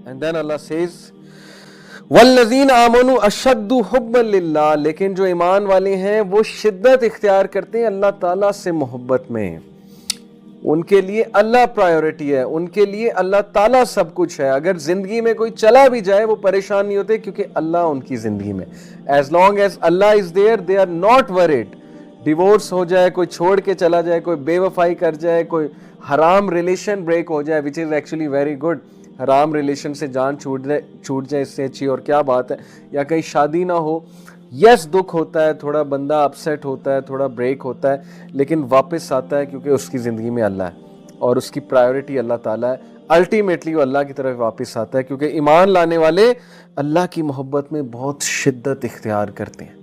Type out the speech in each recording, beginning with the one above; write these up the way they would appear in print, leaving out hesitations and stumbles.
And then Allah says वल्लज़ीन आमनु अशद्दु हुब्बन लिल्लाह, लेकिन जो ईमान वाले हैं वो शिद्दत इख्तियार करते हैं अल्लाह ताला से मोहब्बत में। उनके लिए अल्लाह प्रायोरिटी है, उनके लिए अल्लाह ताला सब कुछ है। अगर जिंदगी में कोई चला भी जाए वो परेशान नहीं होते, क्योंकि अल्लाह उनकी जिंदगी में। As long as Allah is there they are not worried. Divorce हो जाए, कोई छोड़ के चला जाए, कोई बेवफाई कर जाए, कोई हराम रिलेशन ब्रेक हो जाए, which is actually very good. हराम रिलेशन से जान छूट जाए इससे अच्छी और क्या बात है। या कहीं शादी ना हो, यस दुख होता है, थोड़ा बंदा अपसेट होता है, थोड़ा ब्रेक होता है, लेकिन वापस आता है क्योंकि उसकी ज़िंदगी में अल्लाह है और उसकी प्रायोरिटी अल्लाह ताला है। अल्टीमेटली वो अल्लाह की तरफ वापस आता है, क्योंकि ईमान लाने वाले अल्लाह की मोहब्बत में बहुत शिद्दत इख्तियार करते हैं।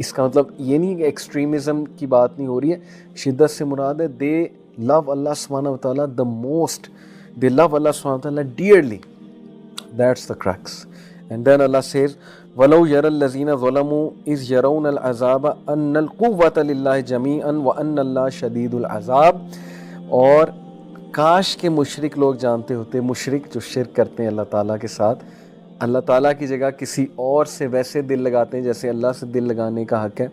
इसका मतलब ये नहीं कि एक्सट्रीमिज़म की बात नहीं हो रही है, शिद्दत से मुराद है दे लव अल्लाह सुब्हानहू व तआला the most, they love Allah सुब्हानहू व तआला dearly, that's the crux. And then Allah says वलौ यरल लज़ीना ज़लमू इज़ यरौनल अज़ाब अन्नल कुव्वत लिल्लाहि जमीअन व अन्नल्लाह शदीदुल अज़ाब। और काश के मुशरिक लोग जानते होते, मुशरिक जो शिर्क करते हैं अल्लाह ताला के साथ, अल्लाह ताला की जगह किसी और से वैसे दिल लगाते हैं जैसे अल्लाह से दिल लगाने का हक़ है।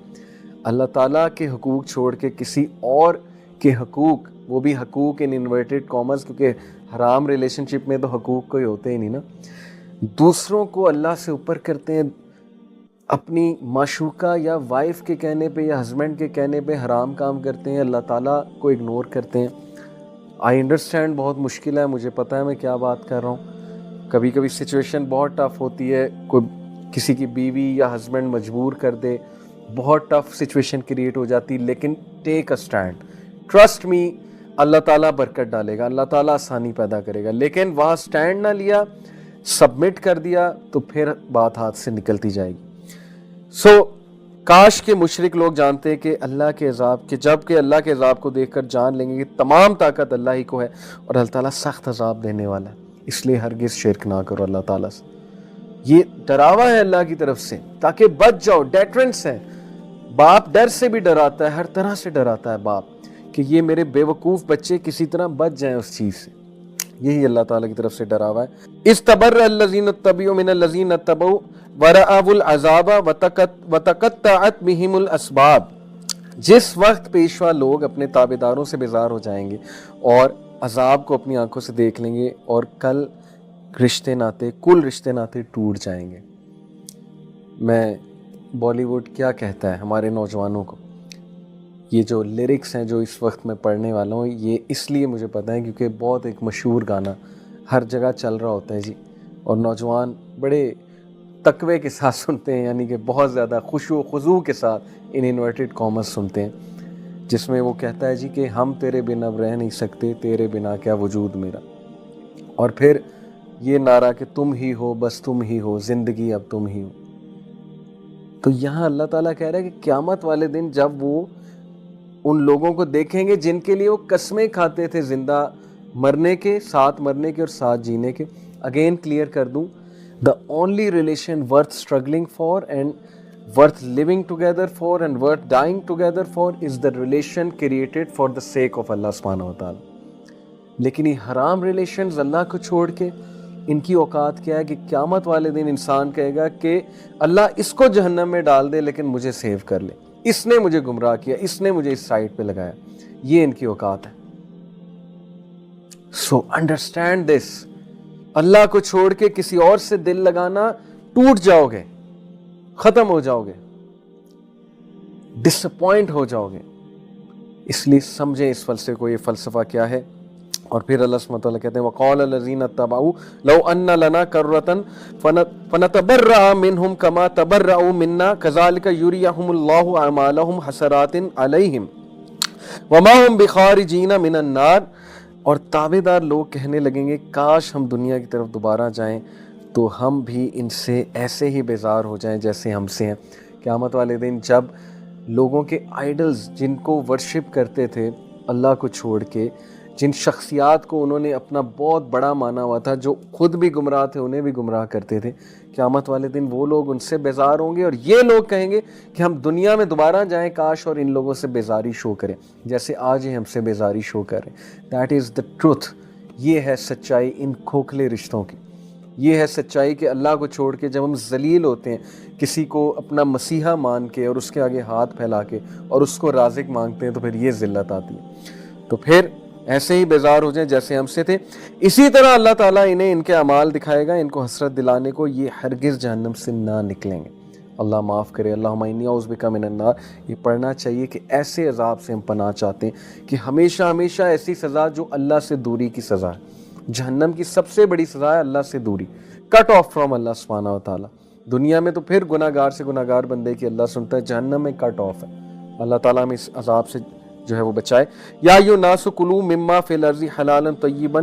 अल्लाह ताला के हुकूक छोड़ के किसी और के हुकूक, वो भी हुकूक इन इन्वर्टेड कॉमर्स, क्योंकि हराम रिलेशनशिप में तो हुकूक कोई होते ही नहीं ना, दूसरों को अल्लाह से ऊपर करते हैं। अपनी माशूका या वाइफ के कहने पे या हस्बैंड के कहने पे हराम काम करते हैं, अल्लाह ताला को इग्नोर करते हैं। आई अंडरस्टैंड बहुत मुश्किल है, मुझे पता है मैं क्या बात कर रहा हूँ। कभी कभी सिचुएशन बहुत टफ़ होती है, कोई किसी की बीवी या हस्बैंड मजबूर कर दे, बहुत टफ़ सिचुएशन क्रिएट हो जाती, लेकिन take a stand, trust me, Allah ताला बरकत डालेगा, अल्लाह ताला आसानी पैदा करेगा। लेकिन वहाँ स्टैंड ना लिया, सबमिट कर दिया, तो फिर बात हाथ से निकलती जाएगी। सो काश के मुशरिक लोग जानते कि अल्लाह के अज़ाब के, जब कि अल्लाह के अज़ाब को देखकर जान लेंगे कि तमाम ताकत अल्लाह ही को है और अल्लाह ताला सख्त अज़ाब देने वाला है, इसलिए हरगिज़ शिरक ना करो अल्लाह ताला से। ये डरावा है अल्लाह की तरफ से ताकि बच जाओ, डेटरेंस है। बाप डर से भी डराता है, हर तरह से डराता है बाप, कि ये मेरे बेवकूफ़ बच्चे किसी तरह बच जाएं उस चीज़ से। यही अल्लाह ताला की तरफ से डरावा है। इस्तबर्रल्लज़ीना तबऊ मिनल्लज़ीना तबऊ वरअवुल अज़ाबा वतक़त्तअत बिहिमुल अस्बाब। जिस वक्त पेशवा लोग अपने ताबेदारों से बेजार हो जाएंगे और अज़ाब को अपनी आंखों से देख लेंगे, और कल रिश्ते नाते, कुल रिश्ते नाते टूट जाएंगे। मैं बॉलीवुड क्या कहता है हमारे नौजवानों को, ये जो लिरिक्स हैं जो इस वक्त मैं पढ़ने वाला हूँ, ये इसलिए मुझे पता है क्योंकि बहुत एक मशहूर गाना हर जगह चल रहा होता है जी, और नौजवान बड़े तकवे के साथ सुनते हैं, यानी कि बहुत ज़्यादा खुशू खुजू के साथ इन इन्वर्टेड कॉमर्स सुनते हैं, जिसमें वो कहता है जी कि हम तेरे बिना अब रह नहीं सकते, तेरे बिना क्या वजूद मेरा। और फिर ये नारा कि तुम ही हो, बस तुम ही हो, ज़िंदगी अब तुम ही हो। तो यहाँ अल्लाह ताला कह रहा है कि क़यामत वाले दिन जब वो उन लोगों को देखेंगे जिनके लिए वो कस्में खाते थे जिंदा मरने के, साथ मरने के और साथ जीने के। अगेन क्लियर कर दूं, the only relation worth struggling for and worth living together for and worth dying together for is the relation created for the sake of Allah सुब्हानहू व तआला। लेकिन ये हराम रिलेशंस अल्लाह को छोड़ के, इनकी औकात क्या है कि क़यामत वाले दिन इंसान कहेगा कि अल्लाह इसको जहन्नम में डाल दे लेकिन मुझे सेव कर ले, इसने मुझे गुमराह किया, इसने मुझे इस साइड पे लगाया। ये इनकी औकात है। सो अंडरस्टैंड दिस, अल्लाह को छोड़ के किसी और से दिल लगाना, टूट जाओगे, खत्म हो जाओगे, डिसअपॉइंट हो जाओगे। इसलिए समझें इस फलसफे को, ये फलसफा क्या है। और फिर अल्लाह सुब्हानहू व तआला कहते हैं वक़ाल लज़ीना तबऊ लौ अन्ना लना कर्रतन फनतबर्रा मिनहुम कमा तबर्रऊ मिन्ना कज़ालिका युरियहुमुल्लाहु अमालहुम हसरातिन अलैहिम वमा हुम बिखारिजीना मिनन नार। और ताबेदार लोग कहने लगेंगे काश हम दुनिया की तरफ दोबारा जाएं तो हम भी इनसे ऐसे ही बेजार हो जाएं जैसे हमसे हैं। क़यामत वाले दिन जब लोगों के आइडल्स, जिनको वर्शिप करते थे अल्लाह को छोड़ के, जिन शख्सियात को उन्होंने अपना बहुत बड़ा माना हुआ था, जो खुद भी गुमराह थे उन्हें भी गुमराह करते थे, क़यामत वाले दिन वो लोग उनसे बेजार होंगे और ये लोग कहेंगे कि हम दुनिया में दोबारा जाएं काश और इन लोगों से बेजारी शो करें जैसे आज ही हमसे बेजारी शो करें। दैट इज़ द ट्रुथ, ये है सच्चाई इन खोखले रिश्तों की। یہ ہے سچائی کہ اللہ کو چھوڑ کے جب ہم ذلیل ہوتے ہیں کسی کو اپنا مسیحا مان کے اور اس کے آگے ہاتھ پھیلا کے اور اس کو رازق مانگتے ہیں تو پھر یہ ذلت آتی ہے. تو پھر ایسے ہی بیزار ہو جائیں جیسے ہم سے تھے. اسی طرح اللہ تعالیٰ انہیں ان کے اعمال دکھائے گا, ان کو حسرت دلانے کو, یہ ہرگز جہنم سے نہ نکلیں گے. اللہ معاف کرے. اللہم انی اعوذ بک من النار. یہ پڑھنا چاہیے کہ ایسے عذاب سے ہم پناہ چاہتے ہیں کہ ہمیشہ ہمیشہ ایسی سزا جو اللہ سے دوری کی سزا ہے. جہنم کی سب سے بڑی سزا ہے اللہ سے دوری, کٹ آف فرام اللہ سبحانہ و تعالیٰ. دنیا میں تو پھر گناہ گار سے گناہ گار بندے کی اللہ سنتا ہے, جہنم میں کٹ آف ہے. اللہ تعالیٰ ہمیں اس عذاب سے جو ہے وہ بچائے. یا ایھا الناس کلوا مما فی الارض حلالا طیبا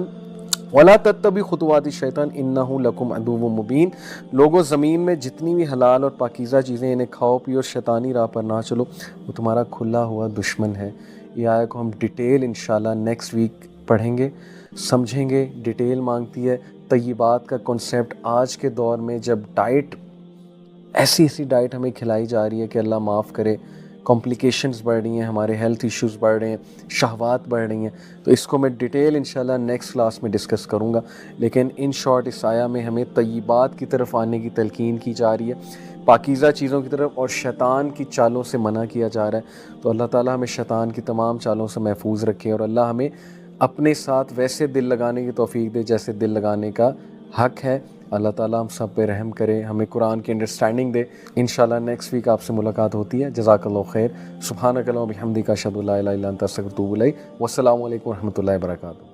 ولا تتبعوا خطوات الشیطان انہ لکم عدو مبین. لوگوں زمین میں جتنی بھی حلال اور پاکیزہ چیزیں انہیں کھاؤ پیو اور شیطانی راہ پر نہ چلو, وہ تمہارا کھلا ہوا دشمن ہے. یہ آیت کو ہم ڈیٹیل انشاءاللہ نیکسٹ ویک پڑھیں گے, سمجھیں گے. ڈیٹیل مانگتی ہے طیبات کا کنسیپٹ. آج کے دور میں جب ڈائٹ ایسی ڈائٹ ہمیں کھلائی جا رہی ہے کہ اللہ معاف کرے, کمپلیکیشنز بڑھ رہی ہیں, ہمارے ہیلتھ ایشوز بڑھ رہے ہیں, شہوات بڑھ رہی ہیں, تو اس کو میں ڈیٹیل انشاءاللہ نیکسٹ کلاس میں ڈسکس کروں گا. لیکن ان شارٹ اس آیا میں ہمیں طیبات کی طرف آنے کی تلقین کی جا رہی ہے, پاکیزہ چیزوں کی طرف, اور شیطان کی چالوں سے منع کیا جا رہا ہے. تو اللہ تعالیٰ ہمیں شیطان کی تمام چالوں سے محفوظ رکھے, اور اللہ ہمیں اپنے ساتھ ویسے دل لگانے کی توفیق دے جیسے دل لگانے کا حق ہے. اللہ تعالیٰ ہم سب پہ رحم کرے, ہمیں قرآن کی انڈرسٹینڈنگ دے. انشاءاللہ نیکسٹ ویک آپ سے ملاقات ہوتی ہے. جزاک اللہ خیر. سبحانک اللہم و بحمدک اشہد ان لا الہ الا انت استغفرک و اتوب الیک. والسلام علیکم و رحمۃ اللہ وبرکاتہ.